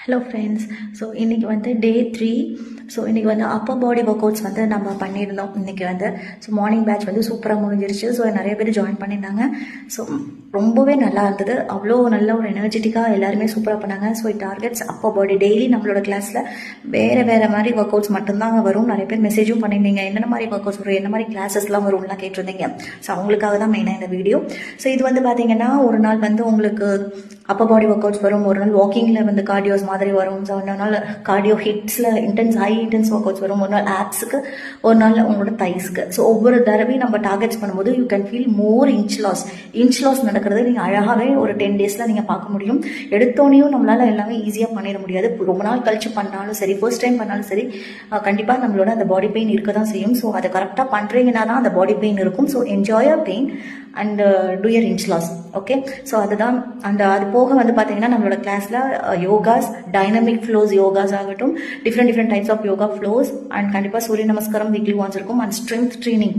Hello friends. So இன்றைக்கி வந்து டே 3. So இன்றைக்கி வந்து அப்பர் பாடி ஒர்க் அவுட்ஸ் வந்து நம்ம பண்ணியிருந்தோம். இன்றைக்கி வந்து ஸோ மார்னிங் பேட்ச் வந்து சூப்பராக முடிஞ்சிருச்சு. ஸோ நிறைய பேர் ஜாயின் பண்ணியிருந்தாங்க. ஸோ ரொம்பவே நல்லா இருந்தது. அவ்வளோ நல்ல ஒரு எனர்ஜெட்டிக்காக எல்லாருமே சூப்பராக பண்ணாங்க. ஸோ டார்கெட்ஸ் அப்பர் பாடி டெய்லி நம்மளோட கிளாஸில் வேறு மாதிரி ஒர்க் அவுட்ஸ் மட்டும்தான் வரும். நிறைய பேர் மெசேஜும் பண்ணியிருந்தீங்க, என்னென்ன மாதிரி ஒர்க் அவுட்ஸ் வரும், என்ன மாதிரி கிளாஸஸ்லாம் வரும்லாம் கேட்டிருந்தீங்க. ஸோ அவங்களுக்காக தான் மெயினாக இந்த வீடியோ. ஸோ இது வந்து பார்த்தீங்கன்னா ஒரு நாள் வந்து உங்களுக்கு அப்பர் பாடி ஒர்க் அவுட்ஸ் வரும், ஒரு நாள் வாக்கிங்கில் வந்து கார்டியோஸ் மாதிரி வரும், ஸோ ஒரு நாள் கார்டியோ ஹிட்ஸில் ஹை இன்டென்ஸ் ஒர்க் அவுட்ஸ் வரும், ஒரு நாள் ஆப்ஸுக்கு, ஒரு நாள் உங்களோட தைஸ்க்கு. ஸோ ஒவ்வொரு தடவையும் நம்ம டார்கெட்ஸ் பண்ணும்போது you can feel more inch loss நடக்கிறது நீங்கள் அழகாகவே ஒரு 10 டேஸில் நீங்கள் பார்க்க முடியும். எடுத்தோனையும் நம்மளால் எல்லாமே ஈஸியாக பண்ணிட முடியாது. ரொம்ப நாள் கழிச்சு பண்ணாலும் சரி, ஃபர்ஸ்ட் டைம் பண்ணாலும் சரி, கண்டிப்பாக நம்மளோட அந்த பாடி பெயின் இருக்க தான் செய்யும். ஸோ அதை கரெக்டாக பண்ணுறீங்கன்னா தான் அந்த பாடி பெயின் இருக்கும். So enjoy your pain and do your inch loss. Okay, so அதுதான். அது போக வந்து பார்த்தீங்கன்னா நம்மளோட கிளாஸில் யோகாஸ், டைனமிக் ஃப்ளோஸ் யோகாஸ் ஆகட்டும், different types of yoga flows and கண்டிப்பாக சூரிய நமஸ்காரம் வீக்லி ஒன்ஸ் இருக்கும். அண்ட் ஸ்ட்ரென்த் ட்ரைனிங்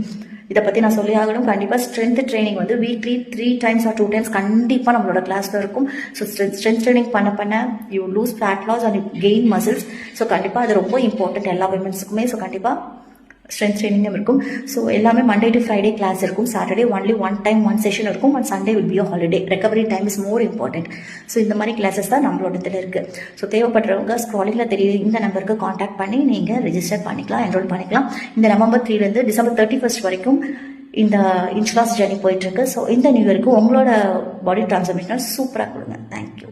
இதை பற்றி நான் சொல்லி ஆகணும். கண்டிப்பாக ஸ்ட்ரென்த் ட்ரைனிங் வந்து வீக்லி 3 times or 2 times கண்டிப்பாக நம்மளோட கிளாஸில் இருக்கும். ஸோ ஸ்ட்ரென்த் ட்ரைனிங் பண்ண you lose fat loss and you gain muscles. So கண்டிப்பாக அது ரொம்ப இம்பார்ட்டன்ட் எல்லா விமென்ஸுக்குமே. ஸோ கண்டிப்பாக ஸ்ட்ரென்த் ட்ரைனிங்கும் இருக்கும். ஸோ எல்லாமே மண்டே டு ஃப்ரைடே கிளாஸ் இருக்கும். சாட்டர்டே ஒன்லி ஒன் செஷன் இருக்கும். And Sunday will be a holiday. Recovery time is more important. So இந்த மாதிரி கிளாஸஸ் தான் நம்மளோட இதில் இருக்குது. ஸோ தேவைப்படுறவங்க ஸ்க்ராலிங்கில் தெரியுது இந்த நம்பருக்கு காண்டாக்ட் பண்ணி நீங்கள் ரெஜிஸ்டர் பண்ணிக்கலாம், என்ரோல் பண்ணிக்கலாம். இந்த நவம்பர் 3 டிசம்பர் 31 வரைக்கும் இந்த இன்ச் லாஸ் ஜர்னி போயிட்டுருக்கு. ஸோ இந்த நியூ இயருக்கு உங்களோட பாடி டிரான்ஸ்ஃபர்மேஷனை சூப்பராக கொடுங்க. தேங்க்யூ.